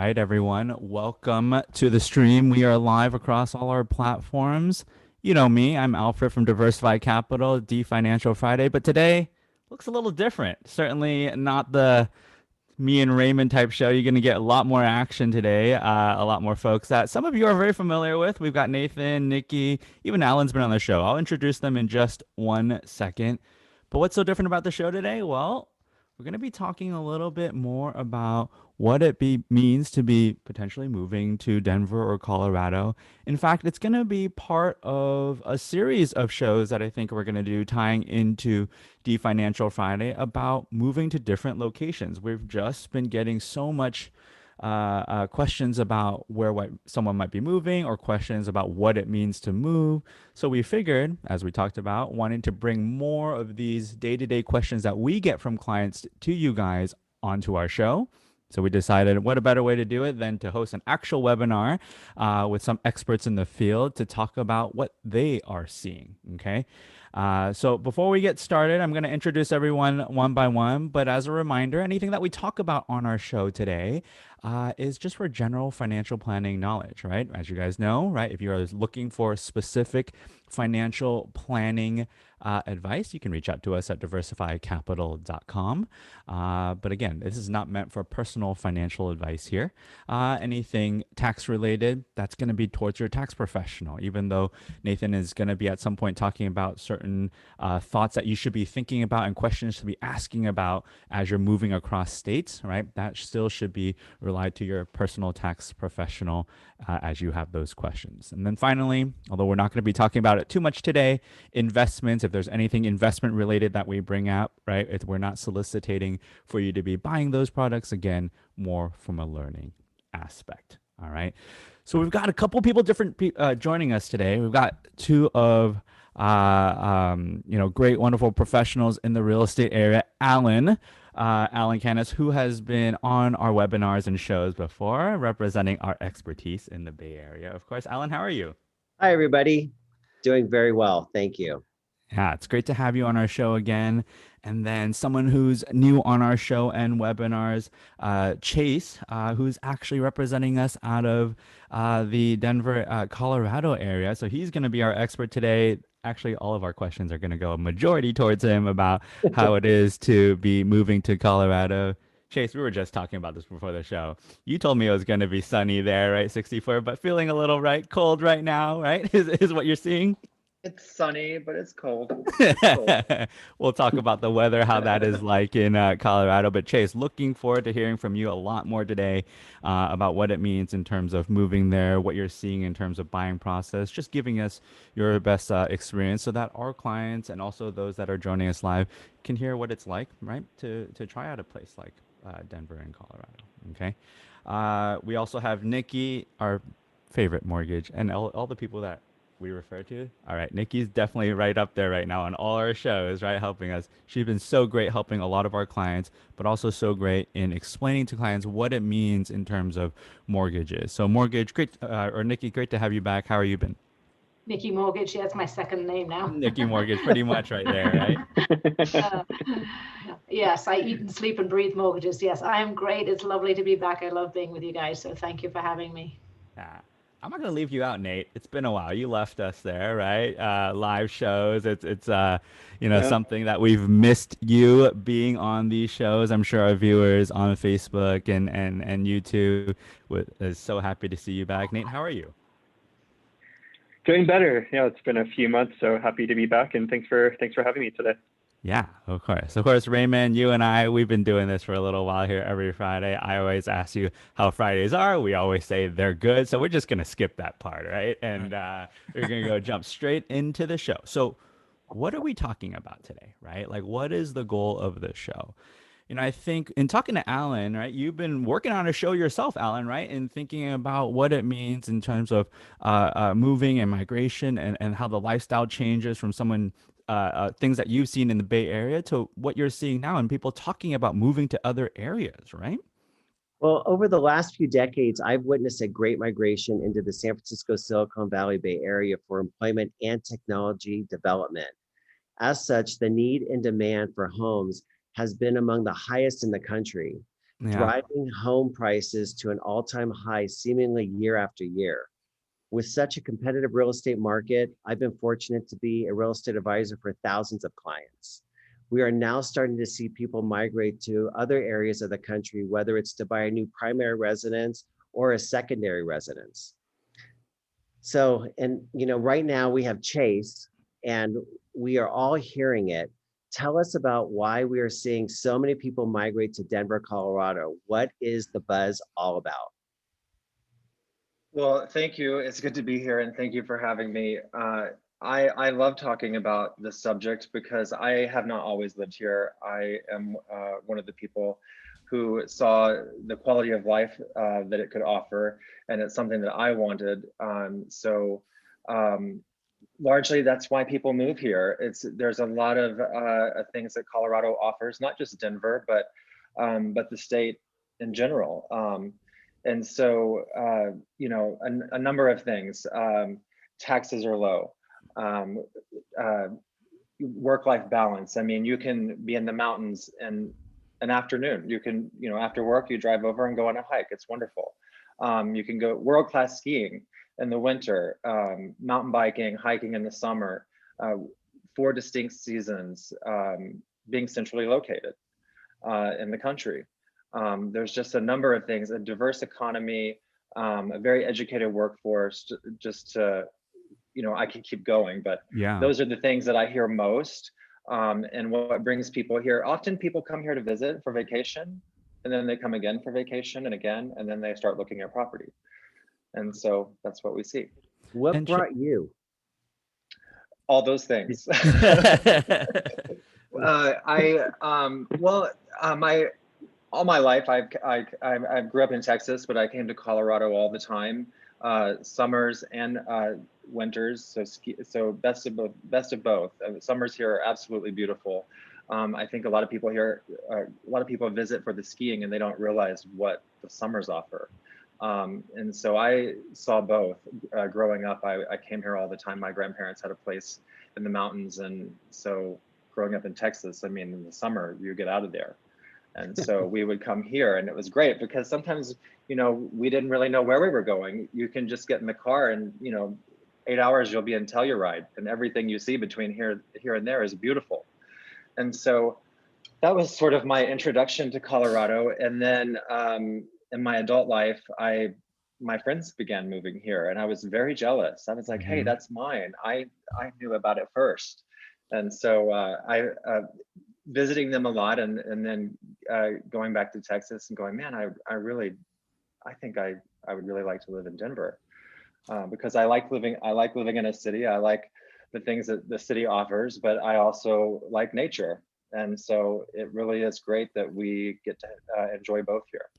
right, everyone. Welcome to the stream. We are live across all our platforms. You know me, I'm Alfred from Diversified Capital, D Financial Friday, but today looks a little different. Certainly not the me and Raymond type show. You're going to get a lot more action today, a lot more folks that some of you are very familiar with. We've got Nathan, Nikki, even Alan's been on the show. I'll introduce them in just 1 second. But what's so different about the show today? Well, we're going to be talking a little bit more about what means to be potentially moving to Denver or Colorado. In fact, it's going to be part of a series of shows that I think we're going to do tying into D Financial Friday about moving to different locations. We've just been getting so much questions about where someone might be moving or questions about what it means to move. So we figured, as we talked about, wanting to bring more of these day-to-day questions that we get from clients to you guys onto our show. So we decided what a better way to do it than to host an actual webinar with some experts in the field to talk about what they are seeing. Okay. So before we get started, I'm going to introduce everyone one by one. But as a reminder, anything that we talk about on our show today is just for general financial planning knowledge, right? As you guys know, right? If you are looking for specific financial planning advice, you can reach out to us at diversifycapital.com. But again, this is not meant for personal financial advice here. Anything tax related, that's going to be towards your tax professional, even though Nathan is going to be at some point talking about certain thoughts that you should be thinking about and questions to be asking about as you're moving across states, right? That still should be relied to your personal tax professional as you have those questions. And then finally, although we're not going to be talking about it too much today, investments, if there's anything investment related that we bring up, right? We're not soliciting for you to be buying those products, again, more from a learning aspect. All right. So we've got a couple people joining us today. We've got two of great, wonderful professionals in the real estate area. Alan Canas, who has been on our webinars and shows before, representing our expertise in the Bay Area. Of course, Alan, how are you? Hi, everybody. Doing very well. Thank you. Yeah, it's great to have you on our show again. And then someone who's new on our show and webinars, Chase, who's actually representing us out of the Denver, Colorado area. So he's going to be our expert today. Actually, all of our questions are going to go a majority towards him about how it is to be moving to Colorado. Chase, we were just talking about this before the show. You told me it was going to be sunny there, right? 64, but feeling a little cold right now, right? Is what you're seeing? It's sunny, but it's cold. It's cold. We'll talk about the weather, how that is like in Colorado. But Chase, looking forward to hearing from you a lot more today about what it means in terms of moving there, what you're seeing in terms of buying process, just giving us your best experience so that our clients and also those that are joining us live can hear what it's like, right, to try out a place like Denver and Colorado. Okay. We also have Nikki, our favorite mortgage, and all the people that we refer to. All right, Nikki's definitely right up there right now on all our shows, right, helping us. She's been so great helping a lot of our clients, but also so great in explaining to clients what it means in terms of mortgages. So mortgage, great, or Nikki, great to have you back. How are you been? Nikki Mortgage, yeah, it's my second name now. Nikki Mortgage, pretty much right there, right? Yes, I eat and sleep and breathe mortgages. Yes, I am great. It's lovely to be back. I love being with you guys. So thank you for having me. Yeah. I'm not gonna leave you out, Nate. It's been a while. You left us there, right? Live shows. It's Yeah. something that we've missed you being on these shows. I'm sure our viewers on Facebook and YouTube is so happy to see you back. Nate, how are you? Doing better. Yeah, it's been a few months, so happy to be back, and thanks for having me today. Yeah, of course. Of course, Raymond, you and I, we've been doing this for a little while here every Friday. I always ask you how Fridays are. We always say they're good. So we're just going to skip that part, right? And we're going to go jump straight into the show. So, what are we talking about today, right? Like, what is the goal of the show? I think in talking to Alan, right, you've been working on a show yourself, Alan, right, and thinking about what it means in terms of moving and migration and how the lifestyle changes from things that you've seen in the Bay Area to what you're seeing now and people talking about moving to other areas, right? Well, over the last few decades, I've witnessed a great migration into the San Francisco Silicon Valley Bay Area for employment and technology development. As such, the need and demand for homes has been among the highest in the country. Yeah. driving home prices to an all-time high seemingly year after year. With such a competitive real estate market, I've been fortunate to be a real estate advisor for thousands of clients. We are now starting to see people migrate to other areas of the country, whether it's to buy a new primary residence or a secondary residence. So, and right now we have Chase, and we are all hearing it. Tell us about why we are seeing so many people migrate to Denver, Colorado. What is the buzz all about? Well, thank you. It's good to be here, and thank you for having me. I love talking about this subject because I have not always lived here. I am one of the people who saw the quality of life that it could offer, and it's something that I wanted. Um, Largely, that's why people move here. There's a lot of things that Colorado offers, not just Denver, but the state in general. And so, a number of things. Taxes are low. Um, uh, Work-life balance. I mean, you can be in the mountains in an afternoon. You can, after work, you drive over and go on a hike. It's wonderful. You can go world-class skiing in the winter, mountain biking, hiking in the summer, 4 distinct seasons, being centrally located in the country. There's just a number of things, a diverse economy, a very educated workforce, just to, I can keep going, but Yeah. those are the things that I hear most. And what brings people here, often people come here to visit for vacation, and then they come again for vacation and again, and then they start looking at property. And so that's what we see. What And brought you? All those things. My all my life, I grew up in Texas, but I came to Colorado all the time, summers and winters. So best of both. Summers here are absolutely beautiful. I think a lot of people here, a lot of people visit for the skiing, and they don't realize what the summers offer. And so I saw both. Growing up, I came here all the time. My grandparents had a place in the mountains, and so growing up in Texas, I mean, in the summer you get out of there. And so we would come here, and it was great because sometimes, we didn't really know where we were going. You can just get in the car and, 8 hours you'll be in Telluride, and everything you see between here and there is beautiful. And so that was sort of my introduction to Colorado. And then in my adult life, my friends began moving here, and I was very jealous. I was like, hey, that's mine. I knew about it first. And so I visiting them a lot, and then going back to Texas and going, man, I think I would really like to live in Denver because I like living in a city. I like the things that the city offers, but I also like nature. And so it really is great that we get to enjoy both here.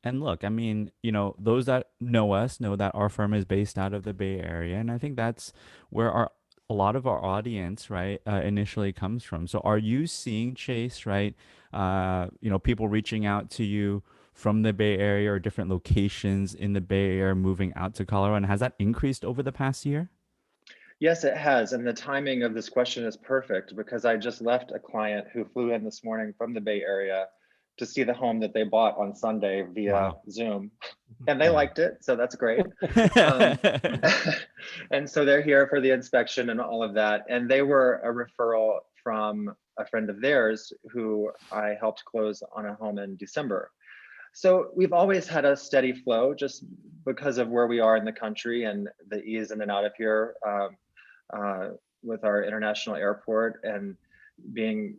And look, I mean, those that know us know that our firm is based out of the Bay Area, and I think that's where a lot of our audience, right, initially comes from. So, are you seeing, Chase, right? People reaching out to you from the Bay Area or different locations in the Bay Area moving out to Colorado, and has that increased over the past year? Yes, it has. And the timing of this question is perfect because I just left a client who flew in this morning from the Bay Area to see the home that they bought on Sunday via Wow. Zoom. And they Yeah. liked it, so that's great. Um, and so they're here for the inspection and all of that. And they were a referral from a friend of theirs who I helped close on a home in December. So we've always had a steady flow just because of where we are in the country and the ease in and out of here with our international airport and being,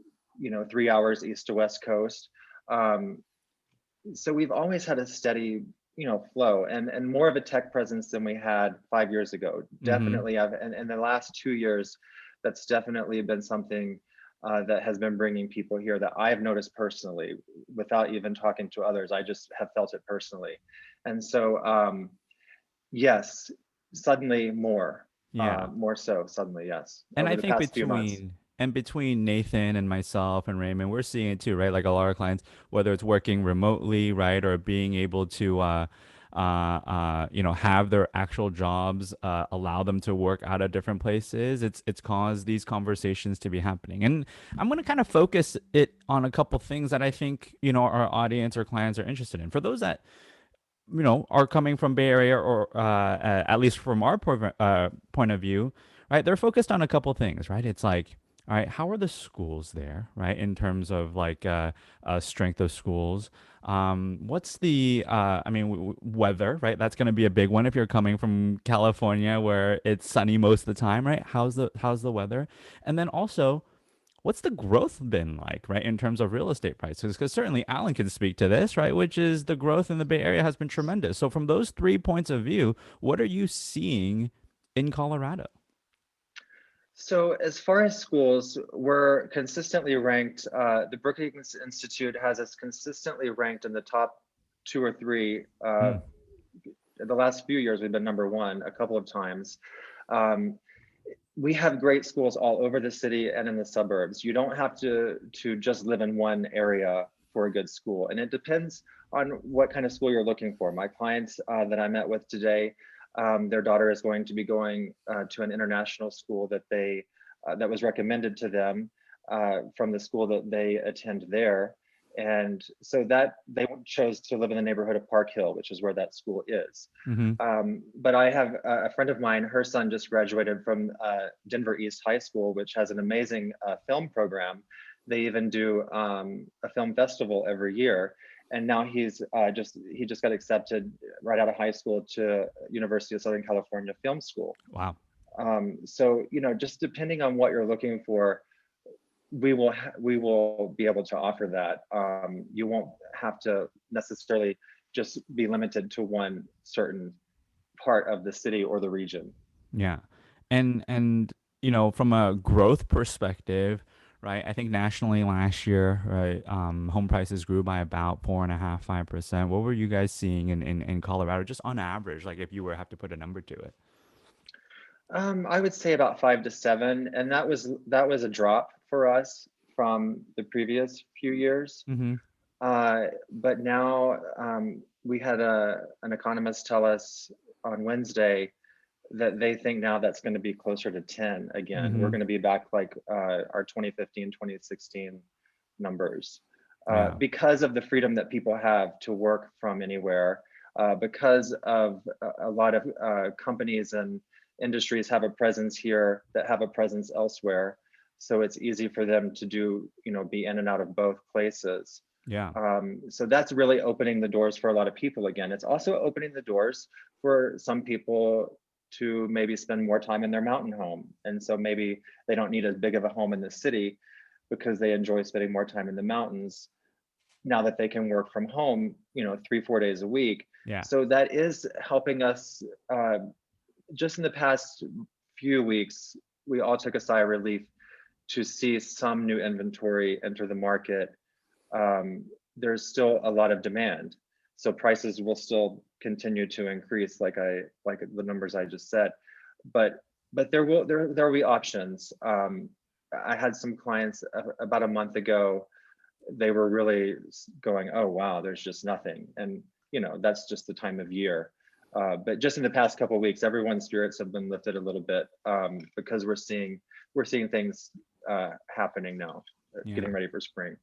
3 hours east to west coast. Um, so we've always had a steady, flow and more of a tech presence than we had 5 years ago. Definitely, and in the last 2 years, that's definitely been something that has been bringing people here that I've noticed personally, without even talking to others. I just have felt it personally, and so yes, suddenly Yeah. more so suddenly, yes, And over I the think past few months. between Nathan and myself and Raymond, we're seeing it too, right? Like a lot of clients, whether it's working remotely, right, or being able to have their actual jobs, allow them to work out of different places. It's caused these conversations to be happening. And I'm going to kind of focus it on a couple things that I think, our audience or clients are interested in. For those that are coming from Bay Area or at least from our point of view, right? They're focused on a couple things, right? It's like, all right, how are the schools there, right? In terms of like strength of schools. What's the, weather, right? That's going to be a big one if you're coming from California where it's sunny most of the time, right? How's the weather? And then also, what's the growth been like, right, in terms of real estate prices? Because certainly Alan can speak to this, right, which is the growth in the Bay Area has been tremendous. So from those 3 points of view, what are you seeing in Colorado? So as far as schools, we're consistently ranked. The Brookings Institute has us consistently ranked in the top 2 or 3. Hmm. The last few years, we've been #1 a couple of times. Um, we have great schools all over the city and in the suburbs. You don't have to just live in one area for a good school, and it depends on what kind of school you're looking for. My clients that I met with today, their daughter is going to be going to an international school that was recommended to them from the school that they attend there. And so that they chose to live in the neighborhood of Park Hill, which is where that school is. Mm-hmm. But I have a friend of mine, her son just graduated from Denver East High School, which has an amazing film program. They even do a film festival every year. And now he just got accepted right out of high school to University of Southern California Film School. Wow. So, just depending on what you're looking for, we will be able to offer that. You won't have to necessarily just be limited to one certain part of the city or the region. Yeah. And from a growth perspective, right? I think nationally last year, right, home prices grew by about 4.5, 5%. What were you guys seeing in Colorado, just on average, like if you were have to put a number to it? I would say about 5 to 7, and that was a drop for us from the previous few years. Mm-hmm. But now we had an economist tell us on Wednesday that they think now that's going to be closer to 10 again. Mm-hmm. We're going to be back like our 2015, 2016 numbers Yeah. because of the freedom that people have to work from anywhere, because of a lot of companies and industries have a presence here that have a presence elsewhere. So it's easy for them to be in and out of both places. Yeah. So that's really opening the doors for a lot of people again. It's also opening the doors for some people to maybe spend more time in their mountain home. And so maybe they don't need as big of a home in the city because they enjoy spending more time in the mountains now that they can work from home, 3-4 days a week. Yeah. So that is helping us. Just in the past few weeks, we all took a sigh of relief to see some new inventory enter the market. There's still a lot of demand, so prices will still continue to increase, like the numbers I just said. But there will be options. I had some clients about a month ago. They were really going, "Oh wow, there's just nothing," and that's just the time of year. But just in the past couple of weeks, everyone's spirits have been lifted a little bit because we're seeing things happening now, Yeah. getting ready for spring.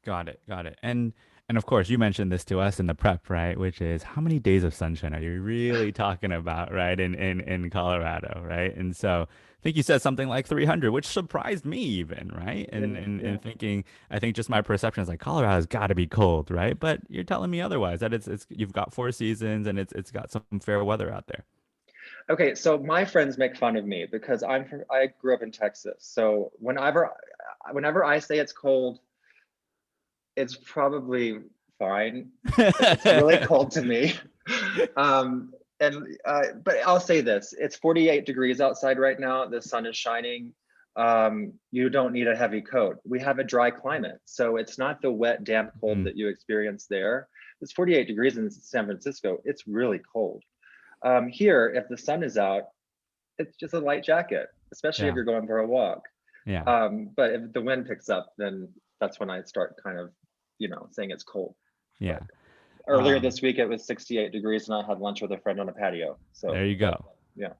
Got it. Got it. And of course, you mentioned this to us in the prep, right? Which is how many days of sunshine are you really talking about, right? In Colorado, right? And so I think you said something like 300, which surprised me even, right? And thinking, I think just my perception is like Colorado's got to be cold, right? But you're telling me otherwise, that it's you've got 4 seasons and it's got some fair weather out there. Okay, so my friends make fun of me because I grew up in Texas. So whenever I say it's cold, it's probably fine. It's really cold to me. But I'll say this, it's 48 degrees outside right now. The sun is shining. You don't need a heavy coat. We have a dry climate. So it's not the wet, damp cold that you experience there. It's 48 degrees in San Francisco. It's really cold. Here, if the sun is out, it's just a light jacket, especially if you're going for a walk. Yeah. But if the wind picks up, then that's when I start kind of, saying it's cold. Yeah. Earlier this week, it was 68 degrees and I had lunch with a friend on a patio. So There you go. yeah.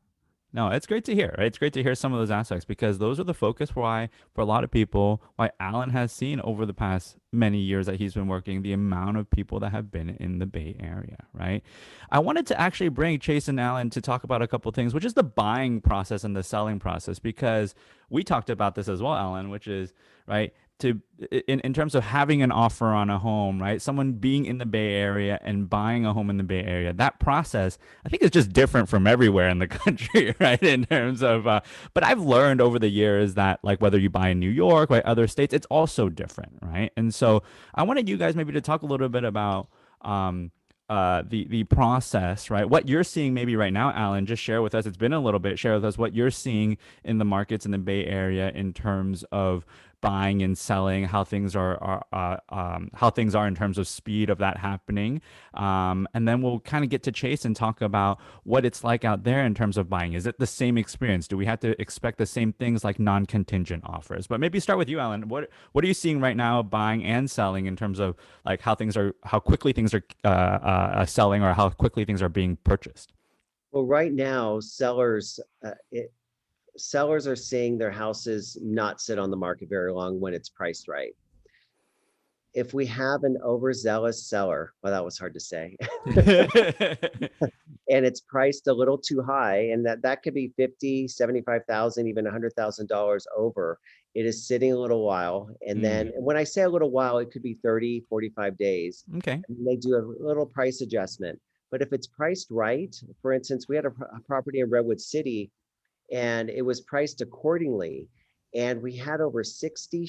No, it's great to hear, right? It's great to hear some of those aspects because those are the focus why, for a lot of people, why Alan has seen over the past many years that he's been working, the amount of people that have been in the Bay Area, right? I wanted to actually bring Chase and Alan to talk about a couple of things, which is the buying process and the selling process, because we talked about this as well, Alan, which is, right, to in terms of having an offer on a home, right? Someone being in the Bay Area and buying a home in the Bay Area, that process, I think, is just different from everywhere in the country, right? In terms of, but I've learned over the years that, like, whether you buy in New York or other states, it's also different, right? And so I wanted you guys maybe to talk a little bit about the process, right? What you're seeing maybe right now, Alan, just share with us. It's been a little bit. Share with us what you're seeing in the markets in the Bay Area in terms of buying and selling, how things how things are in terms of speed of that happening, and then we'll kind of get to Chase and talk about what it's like out there in terms of buying. Is it the same experience? Do we have to expect the same things like non-contingent offers? But maybe start with you, Alan. What are you seeing right now, buying and selling, in terms of like how quickly things are selling, or how quickly things are being purchased? Well, right now, sellers are seeing their houses not sit on the market very long when it's priced right. If we have an overzealous seller, well, that was hard to say, and it's priced a little too high, and that could be 50, 75,000, even $100,000 over. It is sitting a little while. And then when I say a little while, it could be 30, 45 days. Okay. And they do a little price adjustment. But if it's priced right, for instance, we had a property in Redwood City, and it was priced accordingly. And we had over 50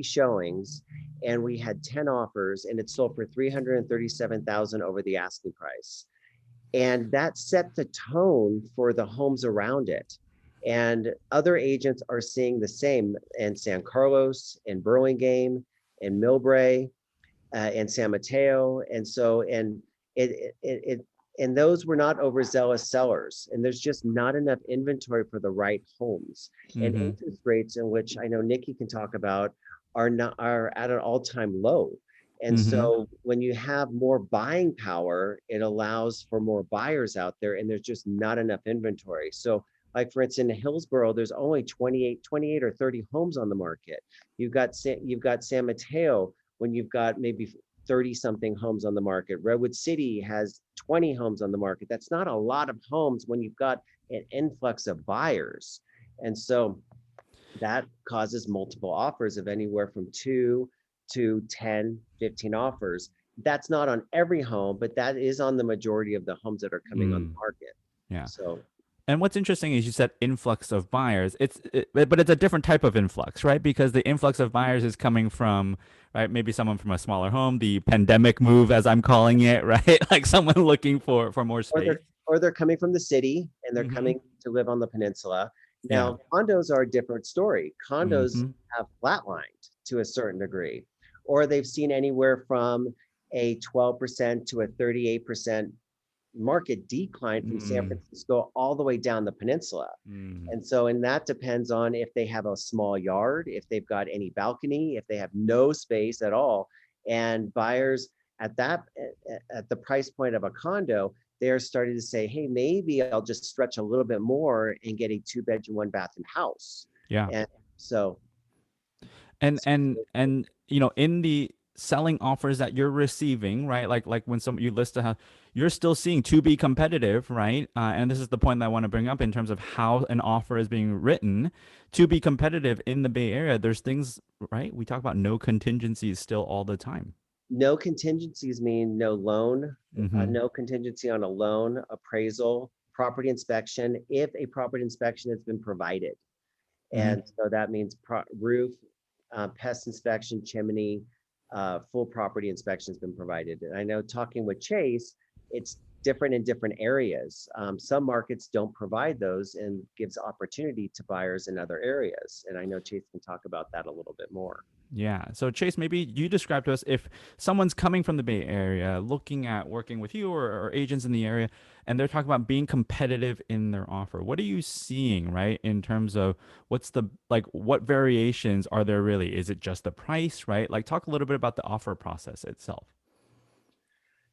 showings, and we had 10 offers, and it sold for 337,000 over the asking price. And that set the tone for the homes around it. And other agents are seeing the same in San Carlos, in Burlingame, in Millbrae, and San Mateo. And so, and those were not overzealous sellers. And there's just not enough inventory for the right homes. And interest rates, in which I know Nikki can talk about, are at an all-time low. And so when you have more buying power, it allows for more buyers out there, and there's just not enough inventory. So like, for instance, in Hillsborough, there's only 28 or 30 homes on the market. You've got San Mateo, when you've got maybe 30 something homes on the market. Redwood City has 20 homes on the market. That's not a lot of homes when you've got an influx of buyers. And so that causes multiple offers of anywhere from 2 to 10, 15 offers. That's not on every home, but that is on the majority of the homes that are coming on the market. Yeah. So, and what's interesting is you said influx of buyers. But it's a different type of influx, right? Because the influx of buyers is coming from, right, maybe someone from a smaller home, the pandemic move, as I'm calling it, right? Like someone looking for more space. Or they're coming from the city, and they're coming to live on the peninsula. Now, condos are a different story. Condos have flatlined to a certain degree, or they've seen anywhere from a 12% to a 38% market decline from San Francisco all the way down the peninsula. And so, and that depends on if they have a small yard, if they've got any balcony, if they have no space at all. And buyers at the price point of a condo, they're starting to say, hey, maybe I'll just stretch a little bit more and get a 2-bedroom, 1-bathroom house. Yeah. And so, and in the selling offers that you're receiving, right? Like when you list a house, you're still seeing to be competitive, right? And this is the point that I want to bring up in terms of how an offer is being written to be competitive in the Bay Area. There's things, right? We talk about no contingencies still all the time. No contingencies mean no loan, no contingency on a loan, appraisal, property inspection, if a property inspection has been provided. And so that means roof, pest inspection, chimney, full property inspection has been provided. And I know, talking with Chase, it's different in different areas. Some markets don't provide those, and gives opportunity to buyers in other areas. And I know Chase can talk about that a little bit more. Yeah. So Chase, maybe you describe to us, if someone's coming from the Bay Area, looking at working with you or agents in the area, and they're talking about being competitive in their offer. What are you seeing, right? In terms of what variations are there really? Is it just the price, right? Like, talk a little bit about the offer process itself.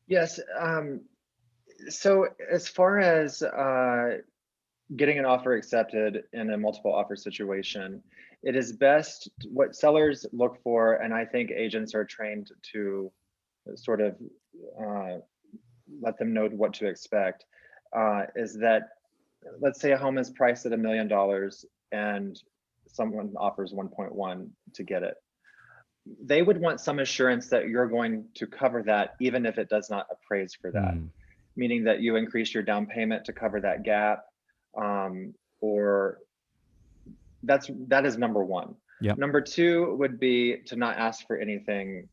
Yes. So as far as getting an offer accepted in a multiple offer situation, it is best what sellers look for, and I think agents are trained to sort of uh, let them know what to expect, is that, let's say a home is priced at $1 million and someone offers 1.1 to get it. They would want some assurance that you're going to cover that, even if it does not appraise for that, Mm, meaning that you increase your down payment to cover that gap, or that is number one. yep. Number two would be to not ask for anything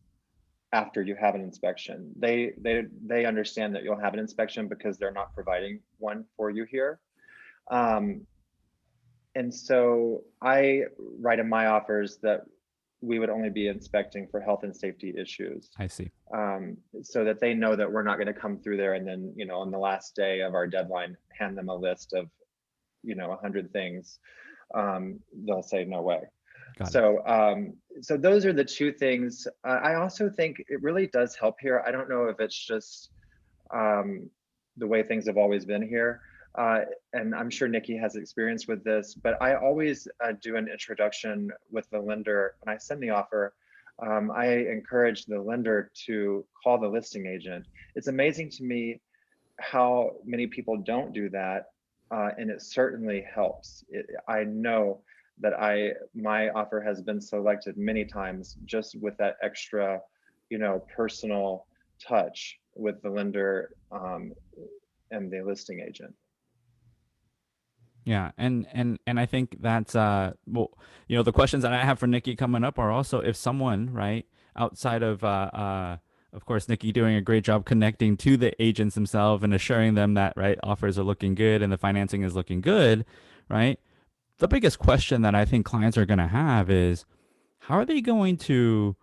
after you have an inspection. They understand that you'll have an inspection because they're not providing one for you here. Um, and so I write in my offers that we would only be inspecting for health and safety issues, I see. so that they know that we're not going to come through there and then, on the last day of our deadline, hand them a list of, 100 things. They'll say no way. Got it. So those are the two things. I also think it really does help here. I don't know if it's just the way things have always been here. And I'm sure Nikki has experience with this, but I always do an introduction with the lender. When I send the offer, I encourage the lender to call the listing agent. It's amazing to me how many people don't do that, and it certainly helps. I know that my offer has been selected many times just with that extra, personal touch with the lender, and the listing agent. Yeah, and I think that's well, the questions that I have for Nikki coming up are also if someone, right, outside of course Nikki doing a great job connecting to the agents themselves and assuring them that, right, offers are looking good and the financing is looking good, right? The biggest question that I think clients are going to have is how are they going to,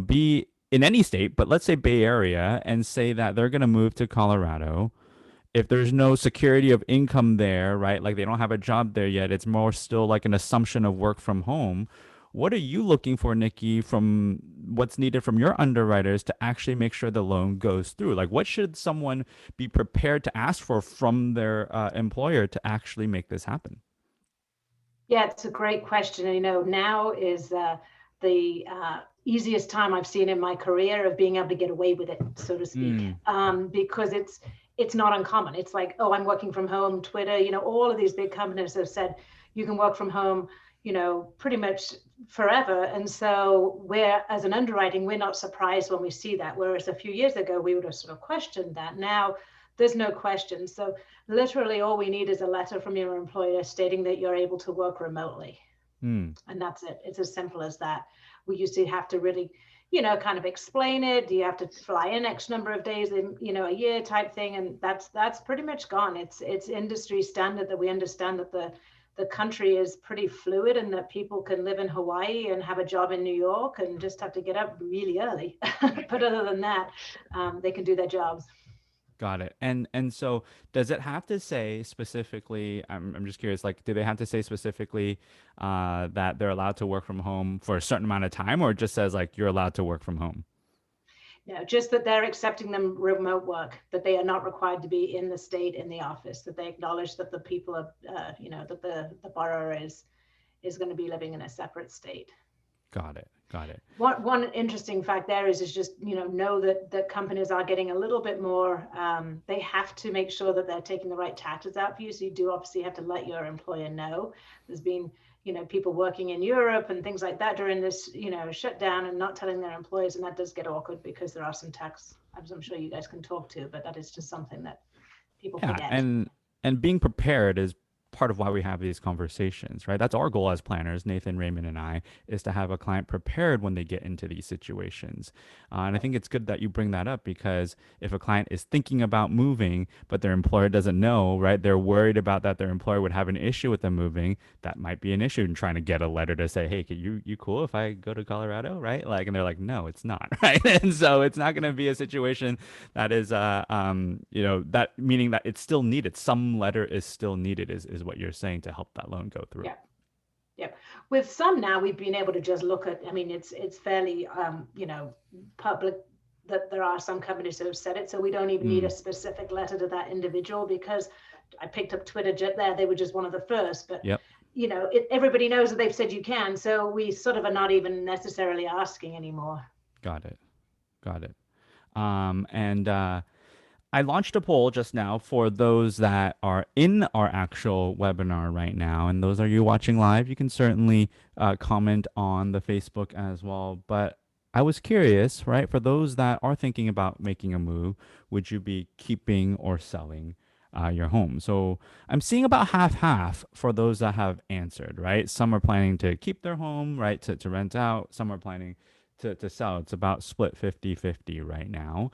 be in any state, but let's say Bay Area, and say that they're going to move to Colorado if there's no security of income there, right? Like they don't have a job there yet. It's more still like an assumption of work from home. What are you looking for, Nikki, from what's needed from your underwriters to actually make sure the loan goes through? Like, what should someone be prepared to ask for from their employer to actually make this happen? Yeah, it's a great question. And, now is the easiest time I've seen in my career of being able to get away with it, so to speak, Mm, because it's not uncommon. It's like, oh, I'm working from home. Twitter, all of these big companies have said you can work from home, pretty much forever. And so as an underwriting, we're not surprised when we see that. Whereas a few years ago, we would have sort of questioned that. Now there's no question. So literally all we need is a letter from your employer stating that you're able to work remotely. mm, And that's it. It's as simple as that. We used to have to really, kind of explain it. Do you have to fly in X number of days in, a year type thing? And that's pretty much gone. It's industry standard that we understand that the country is pretty fluid and that people can live in Hawaii and have a job in New York and just have to get up really early. But other than that, they can do their jobs. got it. And so does it have to say specifically, I'm just curious, like, do they have to say specifically that they're allowed to work from home for a certain amount of time, or it just says like you're allowed to work from home? No, just that they're accepting them remote work, that they are not required to be in the state in the office, that they acknowledge that the people are, that the borrower is going to be living in a separate state. Got it. Got it. One interesting fact there is just, know that companies are getting a little bit more, they have to make sure that they're taking the right taxes out for you. So you do obviously have to let your employer know. There's been, people working in Europe and things like that during this, shutdown and not telling their employees. And that does get awkward because there are some tax, as I'm sure you guys can talk to, but that is just something that people Yeah, forget. and being prepared is part of why we have these conversations, right? That's our goal as planners, Nathan, Raymond, and I, is to have a client prepared when they get into these situations. And I think it's good that you bring that up because if a client is thinking about moving, but their employer doesn't know, right? They're worried about that their employer would have an issue with them moving. That might be an issue in trying to get a letter to say, hey, you cool if I go to Colorado, right? Like, and they're like, no, it's not, right? And so it's not going to be a situation that is, that meaning that it's still needed. Some letter is still needed, is what you're saying to help that loan go through. Yeah. Yeah. With some now we've been able to just look at, I mean, it's fairly, public that there are some companies who have said it. So we don't even need a specific letter to that individual, because I picked up Twitter there. They were just one of the first, but Yep. you know, everybody knows that they've said you can. So we sort of are not even necessarily asking anymore. Got it. Got it. And I launched a poll just now for those that are in our actual webinar right now. And those are you watching live, you can certainly comment on the Facebook as well. But I was curious, right? For those that are thinking about making a move, would you be keeping or selling your home? So I'm seeing about half for those that have answered, right? Some are planning to keep their home, right? To rent out. Some are planning to sell. It's about split 50-50 right now.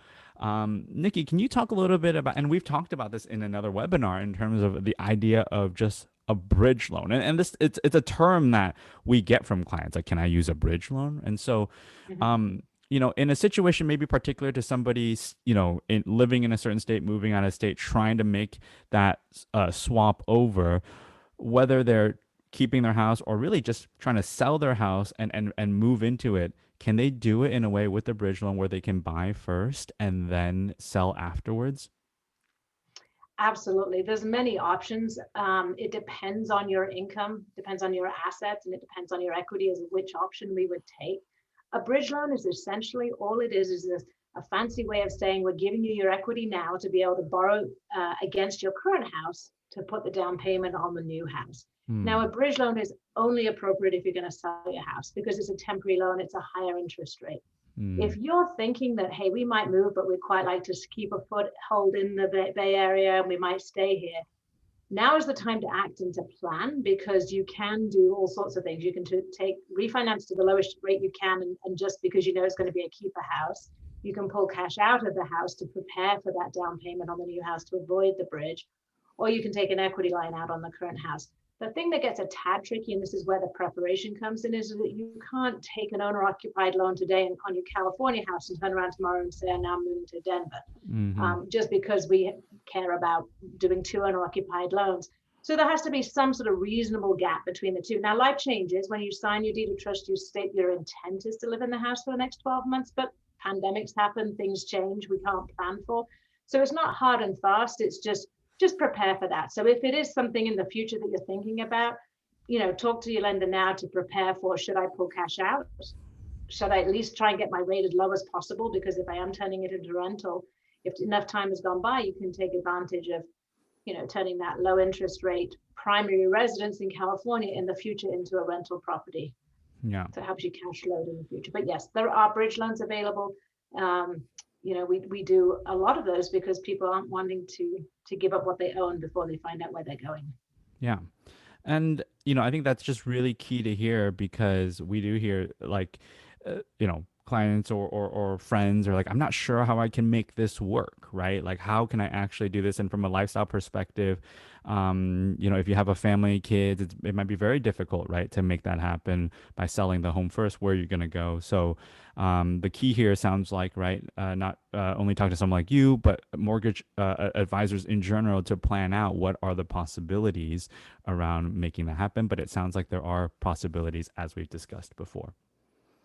Nikki, can you talk a little bit about, and we've talked about this in another webinar in terms of the idea of just a bridge loan. And this, it's a term that we get from clients, like, can I use a bridge loan? And so, you know, in a situation maybe particular to somebody, you know, living in a certain state, moving out of state, trying to make that swap over, whether they're keeping their house or really just trying to sell their house and move into it, can they do it in a way with the bridge loan where they can buy first and then sell afterwards? Absolutely. There's many options. It depends on your income, depends on your assets, and it depends on your equity as to which option we would take. A bridge loan is essentially all it is a fancy way of saying we're giving you your equity now to be able to borrow against your current house to put the down payment on the new house. Now, a bridge loan is only appropriate if you're going to sell your house, because it's a temporary loan, it's a higher interest rate. If you're thinking that, hey, we might move, but we'd quite like to keep a foothold in the Bay Area and we might stay here, now is the time to act and to plan, because you can do all sorts of things. You can refinance to the lowest rate you can, and just because you know it's going to be a keeper house, you can pull cash out of the house to prepare for that down payment on the new house to avoid the bridge, or you can take an equity line out on the current house. The thing that gets a tad tricky, and this is where the preparation comes in, is that you can't take an owner-occupied loan today on your California house and turn around tomorrow and say, I'm now moving to Denver, just because we care about doing 2 owner-occupied loans. So there has to be some sort of reasonable gap between the two. Now, life changes. When you sign your deed of trust, you state your intent is to live in the house for the next 12 months, but pandemics happen, things change, we can't plan for. So it's not hard and fast, it's just prepare for that. So if it is something in the future that you're thinking about, you know, talk to your lender now to prepare for, should I pull cash out? Should I at least try and get my rate as low as possible? Because if I am turning it into rental, if enough time has gone by, you can take advantage of, you know, turning that low interest rate primary residence in California in the future into a rental property. Yeah. So it helps you cash load in the future. But yes, there are bridge loans available. You know, we do a lot of those because people aren't wanting to give up what they own before they find out where they're going. Yeah. And, you know, I think that's just really key to hear, because we do hear, like, you know, clients or friends are like, I'm not sure how I can make this work, right? Like, how can I actually do this? And from a lifestyle perspective, you know, if you have a family, kids, it might be very difficult, right, to make that happen by selling the home first. Where you're going to go. So the key here sounds like, right, not only talk to someone like you, but mortgage advisors in general, to plan out what are the possibilities around making that happen. But it sounds like there are possibilities, as we've discussed before.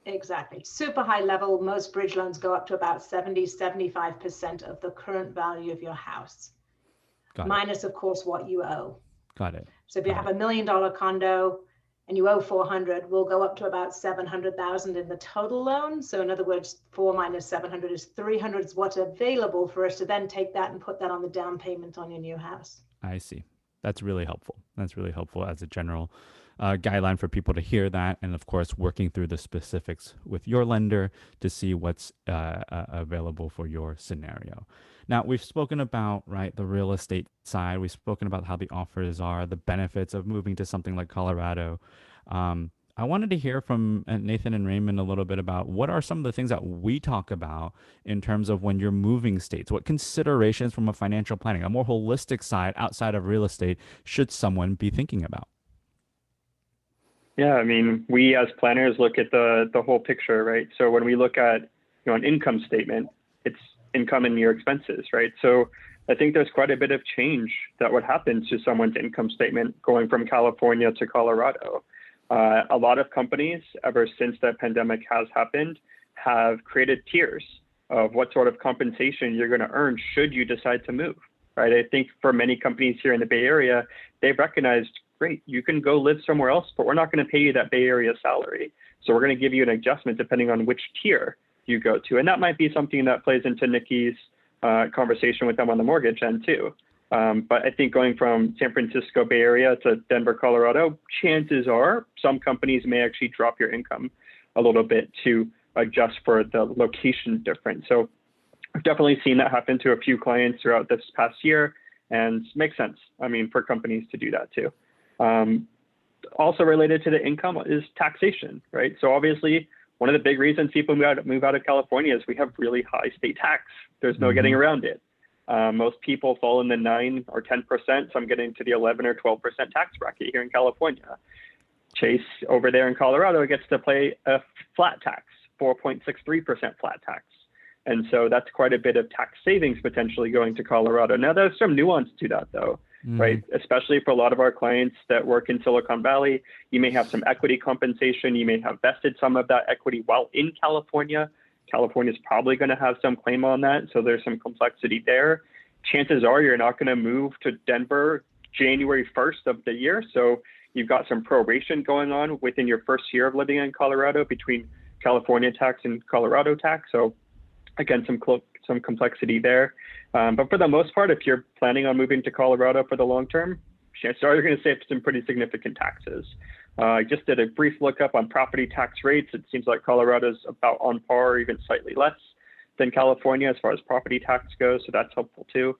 Exactly. Super high level. Most bridge loans go up to about 75% of the current value of your house. Minus, of course, what you owe. Got it. So if you have $1 million condo and you owe 400, we'll go up to about 700,000 in the total loan. So in other words, 4 minus 700 is 300 is what's available for us to then take that and put that on the down payment on your new house. I see. That's really helpful. That's really helpful as a general guideline for people to hear that. And of course, working through the specifics with your lender to see what's available for your scenario. Now, we've spoken about, right, the real estate side. We've spoken about how the offers are, the benefits of moving to something like Colorado. I wanted to hear from Nathan and Raymond a little bit about what are some of the things that we talk about in terms of when you're moving states. What considerations from a financial planning, a more holistic side outside of real estate, should someone be thinking about? Yeah, I mean, we as planners look at the whole picture, right? So when we look at, you know, an income statement, it's income and your expenses, right? So I think there's quite a bit of change that would happen to someone's income statement going from California to Colorado. A lot of companies, ever since the pandemic has happened, have created tiers of what sort of compensation you're going to earn should you decide to move, right? I think for many companies here in the Bay Area, they've recognized, great, you can go live somewhere else, but we're not going to pay you that Bay Area salary. So we're going to give you an adjustment depending on which tier you go to. And that might be something that plays into Nikki's conversation with them on the mortgage end too. But I think going from San Francisco Bay Area to Denver, Colorado, chances are some companies may actually drop your income a little bit to adjust for the location difference. So I've definitely seen that happen to a few clients throughout this past year, and makes sense, I mean, for companies to do that too. Also related to the income is taxation, right? So obviously, one of the big reasons people move out of California is we have really high state tax. There's no getting around it. Most people fall in the 9 or 10%. Some get into the 11 or 12% tax bracket here in California. Chase over there in Colorado gets to pay a flat tax, 4.63% flat tax. And so that's quite a bit of tax savings potentially going to Colorado. Now, there's some nuance to that, though, right? Especially for a lot of our clients that work in Silicon Valley, you may have some equity compensation. You may have vested some of that equity while in California. California is probably going to have some claim on that. So there's some complexity there. Chances are you're not going to move to Denver January 1st of the year. So you've got some proration going on within your first year of living in Colorado between California tax and Colorado tax. So again, some complexity there. But for the most part, if you're planning on moving to Colorado for the long term, chances are you're going to save some pretty significant taxes. I just did a brief lookup on property tax rates. It seems like Colorado's about on par or even slightly less than California as far as property tax goes. So that's helpful too.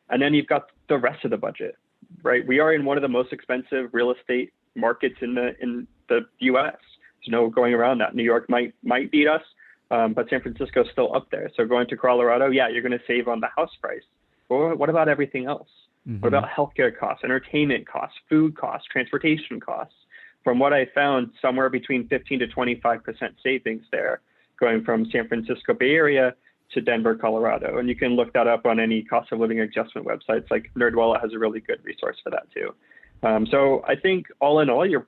And then you've got the rest of the budget, right? We are in one of the most expensive real estate markets in the US. There's no going around that. New York might beat us, but San Francisco is still up there. So going to Colorado, yeah, you're going to save on the house price. But what about everything else? What about healthcare costs, entertainment costs, food costs, transportation costs? From what I found, somewhere between 15 to 25% savings there, going from San Francisco Bay Area to Denver, Colorado. And you can look that up on any cost of living adjustment websites. Like NerdWallet has a really good resource for that too. So I think all in all, you're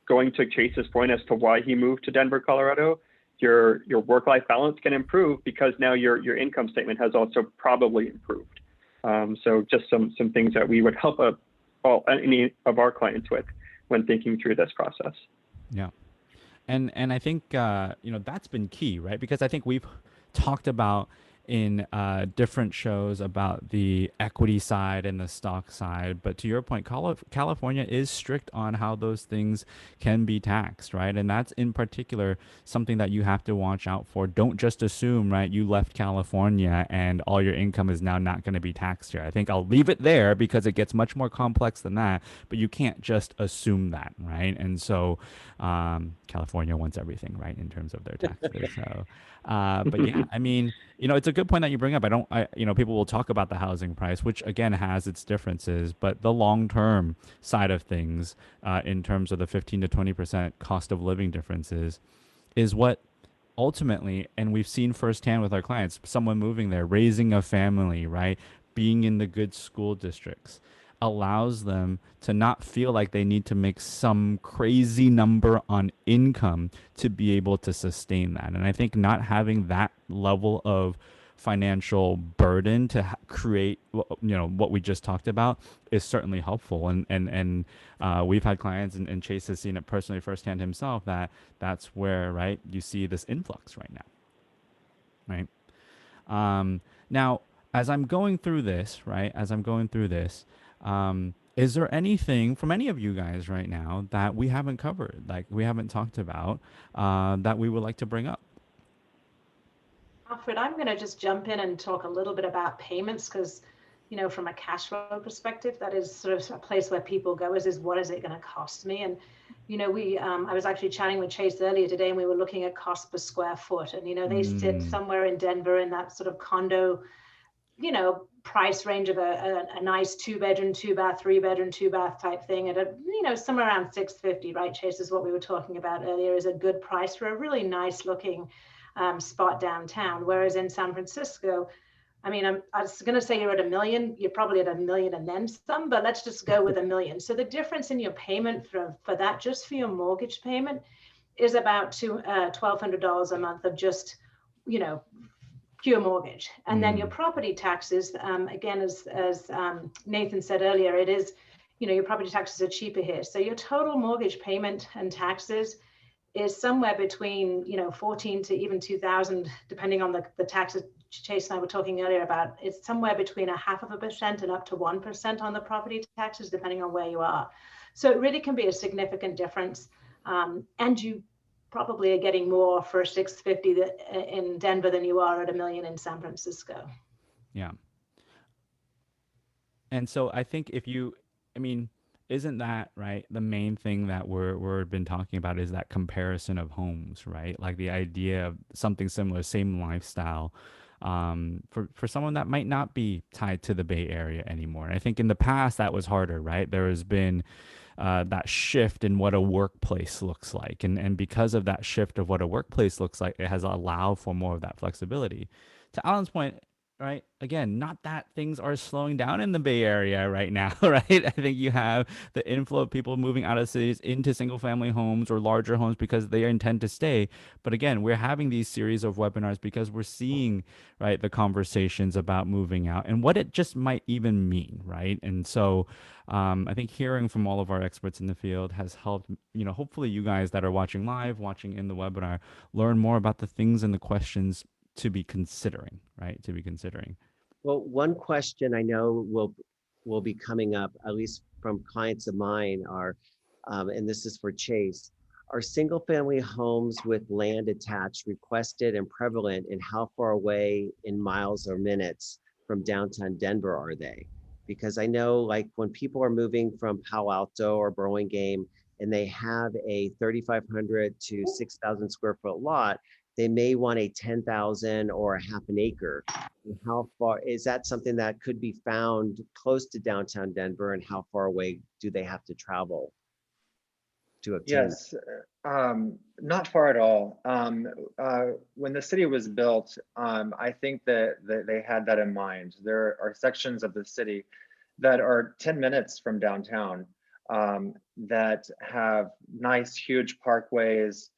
going to Chase's point as to why he moved to Denver, Colorado. Your work-life balance can improve because now your income statement has also probably improved. So just some things that we would help any of our clients with when thinking through this process. Yeah. And I think, that's been key, right? Because I think we've talked about in different shows about the equity side and the stock side. But to your point, California is strict on how those things can be taxed, right? And that's in particular something that you have to watch out for. Don't just assume, right, you left California and all your income is now not going to be taxed here. I think I'll leave it there because it gets much more complex than that. But you can't just assume that, right? And so California wants everything, right, in terms of their taxes. So, but yeah, I mean, it's a good point that you bring up. People will talk about the housing price, which again has its differences, but the long-term side of things, in terms of the 15 to 20% cost of living differences, is what ultimately, and we've seen firsthand with our clients, someone moving there, raising a family, right, being in the good school districts, allows them to not feel like they need to make some crazy number on income to be able to sustain that. And I think not having that level of financial burden to create, what we just talked about is certainly helpful. And we've had clients, and Chase has seen it personally firsthand himself, that's where, right, you see this influx right now, right? Now, as I'm going through this, is there anything from any of you guys right now that we haven't covered, like we haven't talked about, that we would like to bring up? Alfred, I'm going to just jump in and talk a little bit about payments because, from a cash flow perspective, that is sort of a place where people go is what is it going to cost me? And, I was actually chatting with Chase earlier today and we were looking at cost per square foot and, they sit somewhere in Denver in that sort of condo, price range of a nice 2-bedroom, 2-bath, 3-bedroom, 2-bath type thing at somewhere around $650, right? Chase, is what we were talking about earlier, is a good price for a really nice looking spot downtown. Whereas in San Francisco, I was going to say you're at $1 million, you're probably at $1 million and then some, but let's just go with $1 million. So the difference in your payment for that, just for your mortgage payment, is about $1,200 a month of just, pure mortgage. And then your property taxes, again, as Nathan said earlier, it is, your property taxes are cheaper here. So your total mortgage payment and taxes is somewhere between, 14 to even 2,000, depending on the taxes Chase and I were talking earlier about. It's somewhere between 0.5% and up to 1% on the property taxes, depending on where you are. So it really can be a significant difference. And you probably are getting more for 650 in Denver than you are at $1 million in San Francisco. Yeah. And so I think I mean, isn't that right? The main thing that we're been talking about is that comparison of homes, right? Like the idea of something similar, same lifestyle, for someone that might not be tied to the Bay Area anymore. And I think in the past that was harder, right? There has been that shift in what a workplace looks like, and because of that shift of what a workplace looks like, it has allowed for more of that flexibility. To Alan's point, right? Again, not that things are slowing down in the Bay Area right now, right? I think you have the inflow of people moving out of cities into single family homes or larger homes because they intend to stay. But again, we're having these series of webinars because we're seeing, right, the conversations about moving out and what it just might even mean, right? And so I think hearing from all of our experts in the field has helped, hopefully you guys that are watching live, watching in the webinar, learn more about the things and the questions to be considering, right? To be considering. Well, one question I know will be coming up, at least from clients of mine, are, and this is for Chase, are single family homes with land attached requested and prevalent, and how far away in miles or minutes from downtown Denver are they? Because I know, like, when people are moving from Palo Alto or Burlingame and they have a 3,500 to 6,000 square foot lot, they may want a 10,000 or a half an acre. How far is that something that could be found close to downtown Denver, and how far away do they have to travel to obtain? Yes, not far at all. When the city was built, I think that they had that in mind. There are sections of the city that are 10 minutes from downtown, that have nice, huge parkways,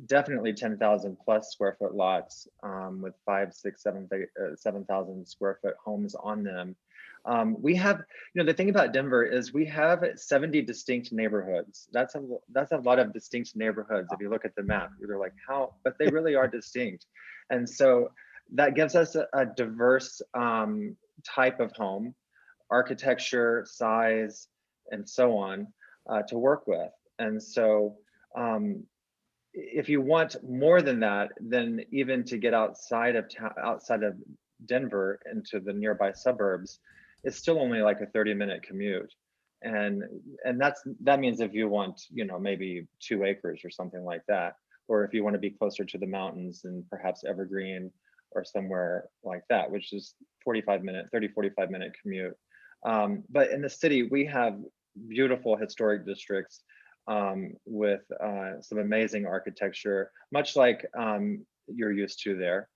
definitely 10,000 plus square foot lots, with 5, 6, 7,000 square foot homes on them. We have, the thing about Denver is we have 70 distinct neighborhoods. That's a lot of distinct neighborhoods. If you look at the map, you're like, how? But they really are distinct. And so that gives us a diverse type of home, architecture, size, and so on, to work with. And so if you want more than that, then even to get outside of Denver into the nearby suburbs, it's still only like a 30-minute commute. And that means if you want, maybe 2 acres or something like that, or if you want to be closer to the mountains and perhaps Evergreen or somewhere like that, which is 45 minute commute. But in the city, we have beautiful historic districts, with some amazing architecture, much like you're used to there,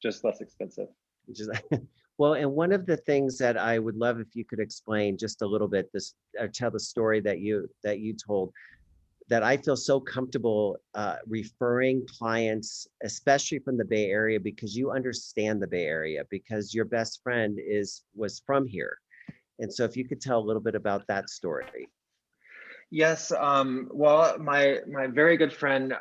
just less expensive. Which is well, and one of the things that I would love if you could explain just a little bit, tell the story that you told, that I feel so comfortable referring clients, especially from the Bay Area, because you understand the Bay Area, because your best friend was from here. And so if you could tell a little bit about that story. Yes, well, my very good friend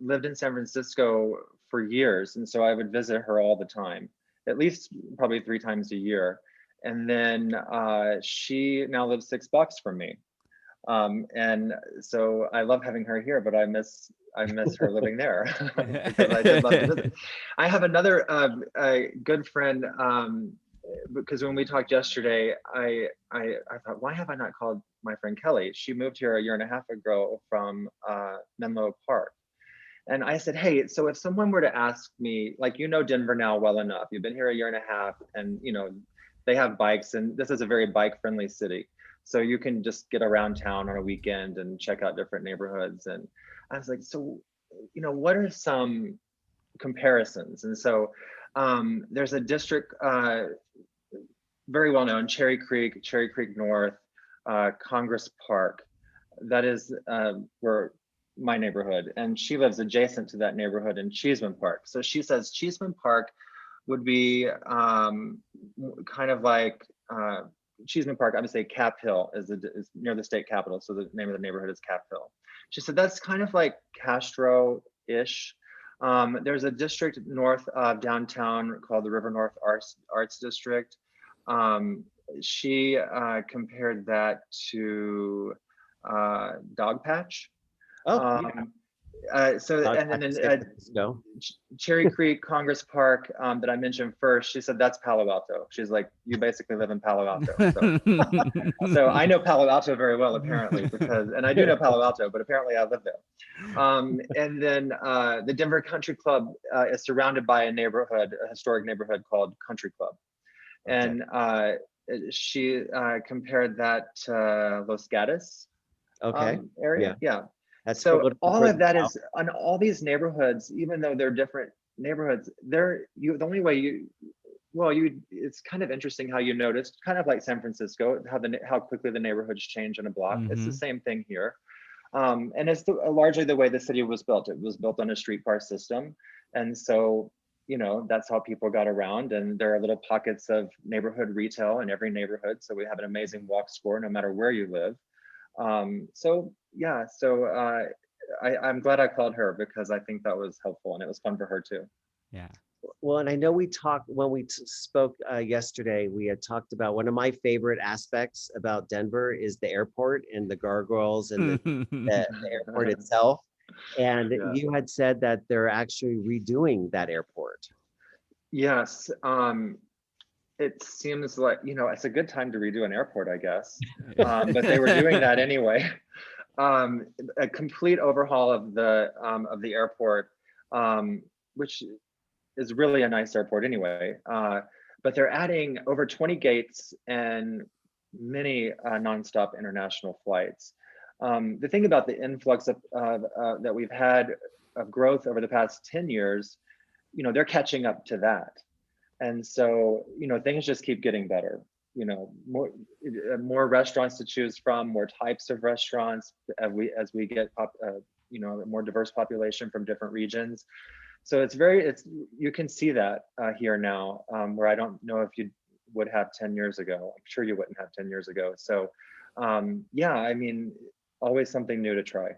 lived in San Francisco for years, and so I would visit her all the time, at least probably 3 times a year. And then she now lives 6 blocks from me, and so I love having her here, but I miss her living there because I did love to visit. I have another good friend. Because when we talked yesterday, I thought, why have I not called my friend Kelly? She moved here 1.5 years ago from Menlo Park. And I said, hey, so if someone were to ask me, like, Denver now well enough, you've been here 1.5 years, and they have bikes, and this is a very bike friendly city. So you can just get around town on a weekend and check out different neighborhoods. And I was like, so, what are some comparisons? And so there's a district, very well known, Cherry Creek North, Congress Park. That is where my neighborhood, and she lives adjacent to that neighborhood in Cheeseman Park. So she says Cheeseman Park would be kind of like Cheeseman Park. I would say Cap Hill is near the state capitol, so the name of the neighborhood is Cap Hill. She said that's kind of like Castro-ish. There's a district north of downtown called the River North Arts District. She compared that to Dog Patch. Oh, yeah. So Dog and Patch then is San Francisco. Cherry Creek Congress Park that I mentioned first, she said that's Palo Alto. She's like, you basically live in Palo Alto. So I know Palo Alto very well, apparently, and I do know Palo Alto, but apparently I live there. And then the Denver Country Club is surrounded by a historic neighborhood called Country Club. And she compared that to Los Gatos area. Yeah. That's So all of that is on all these neighborhoods, even though they're different neighborhoods, the only way it's kind of interesting how you noticed, kind of like San Francisco, how quickly the neighborhoods change in a block. It's the same thing here. And it's largely the way the city was built. It was built on a streetcar system. And so, that's how people got around. And there are little pockets of neighborhood retail in every neighborhood. So we have an amazing walk score no matter where you live. I'm glad I called her because I think that was helpful and it was fun for her too. Yeah. Well, and I know we talked when we spoke yesterday, we had talked about one of my favorite aspects about Denver is the airport and the gargoyles and the airport itself. And you had said that they're actually redoing that airport. Yes. It seems like, it's a good time to redo an airport, I guess. But they were doing that anyway. A complete overhaul of the airport, which is really a nice airport anyway. But they're adding over 20 gates and many nonstop international flights. The thing about the influx that we've had of growth over the past 10 years, they're catching up to that. And so, things just keep getting better. More restaurants to choose from, more types of restaurants as we get a more diverse population from different regions. So you can see that here now, where I don't know if you would have 10 years ago. I'm sure you wouldn't have 10 years ago. So always something new to try.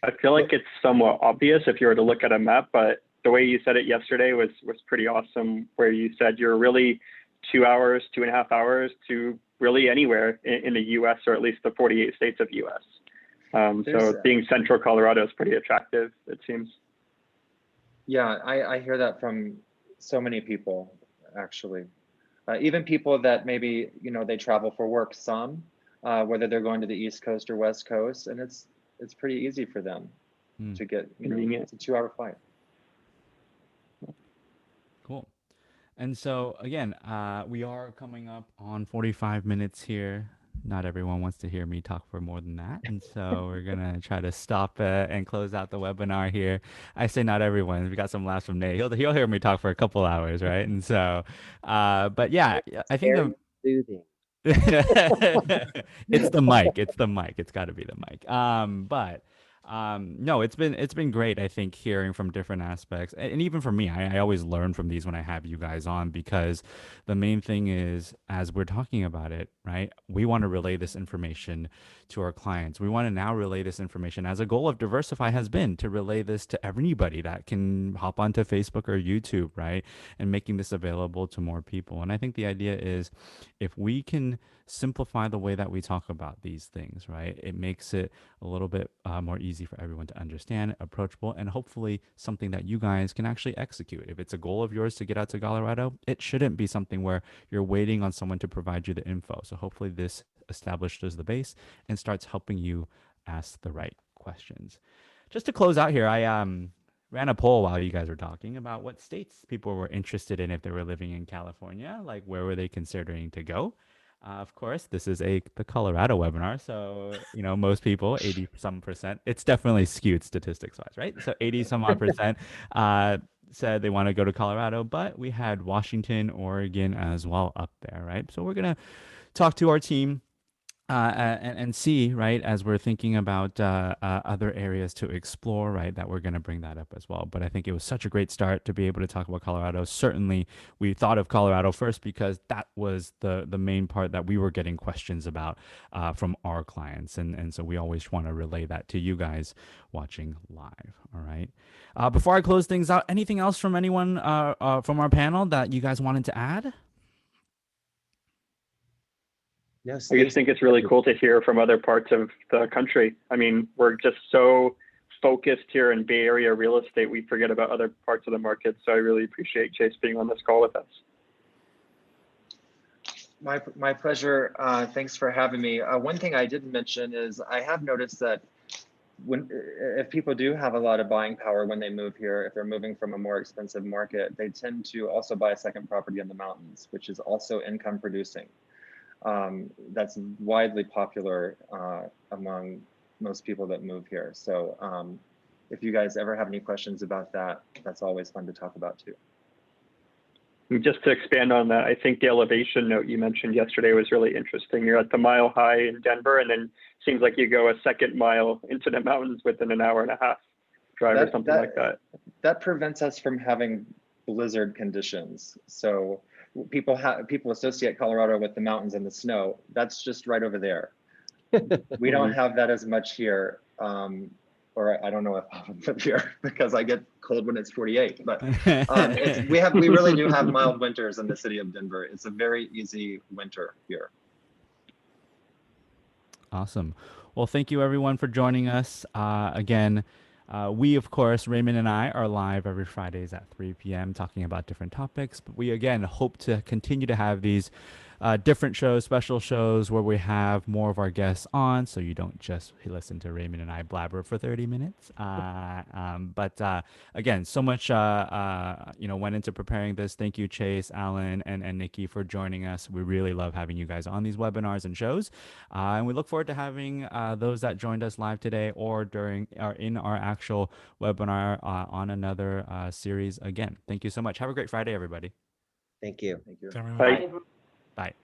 I feel like it's somewhat obvious if you were to look at a map, but the way you said it yesterday was pretty awesome, where you said you're really 2 hours, 2.5 hours to really anywhere in the US, or at least the 48 states of US. So being central Colorado is pretty attractive, it seems. Yeah, I hear that from so many people, actually. Even people that maybe, they travel for work some, whether they're going to the East Coast or West Coast, and it's pretty easy for them to get, it's a 2-hour flight. Cool. And so again, we are coming up on 45 minutes here. Not everyone wants to hear me talk for more than that. And so we're going to try to stop and close out the webinar here. I say not everyone. We got some laughs from Nate. He'll hear me talk for a couple hours, right? And so, but yeah, I think soothing. It's the mic. It's the mic. It's got to be the mic. No, it's been great, I think, hearing from different aspects. And even for me, I always learn from these when I have you guys on, because the main thing is, as we're talking about it, right, we want to relay this information to our clients. We want to now relay this information, as a goal of Diversify has been to relay this to everybody that can hop onto Facebook or YouTube, right, and making this available to more people. And I think the idea is, if we can simplify the way that we talk about these things, right, it makes it a little bit more easy for everyone to understand, approachable, and hopefully something that you guys can actually execute. If it's a goal of yours to get out to Colorado, it shouldn't be something where you're waiting on someone to provide you the info. So hopefully this establishes the base and starts helping you ask the right questions. Just to close out here, I ran a poll while you guys were talking about what states people were interested in if they were living in California, like where were they considering to go. Of course, this is the Colorado webinar, so most people, 80 some percent. It's definitely skewed statistics wise, right? So 80 some odd percent said they want to go to Colorado, but we had Washington, Oregon as well up there, right? So we're gonna talk to our team and see, right, as we're thinking about other areas to explore, right, that we're going to bring that up as well. But I think it was such a great start to be able to talk about Colorado. Certainly, we thought of Colorado first because that was the main part that we were getting questions about from our clients, and so we always want to relay that to you guys watching live. All right. Before I close things out, anything else from anyone from our panel that you guys wanted to add? No, I just Stacy, think it's really cool to hear from other parts of the country. I mean, we're just so focused here in Bay Area real estate, we forget about other parts of the market. So I really appreciate Chase being on this call with us. My pleasure. Thanks for having me. One thing I didn't mention is I have noticed that if people do have a lot of buying power when they move here, if they're moving from a more expensive market, they tend to also buy a second property in the mountains, which is also income producing. That's widely popular among most people that move here. So if you guys ever have any questions about that, that's always fun to talk about too. Just to expand on that, I think the elevation note you mentioned yesterday was really interesting. You're at the mile high in Denver, and then seems like you go a second mile into the mountains within an hour and a half drive or something like that. That prevents us from having blizzard conditions. So people associate Colorado with the mountains and the snow. That's just right over there. We don't have that as much here. Or I don't know if I live here because I get cold when it's 48, but we really do have mild winters in the city of Denver. It's a very easy winter here. Awesome. Well, thank you everyone for joining us. Again, we, of course, Raymond and I are live every Fridays at 3 p.m. talking about different topics. But we, again, hope to continue to have these different shows, special shows where we have more of our guests on, so you don't just listen to Raymond and I blabber for 30 minutes. But again, so much went into preparing this. Thank you, Chase, Alan, and Nikki for joining us. We really love having you guys on these webinars and shows, and we look forward to having those that joined us live today or during or in our actual webinar on another series again. Thank you so much. Have a great Friday, everybody. thank you. Thank you. Bye. Bye.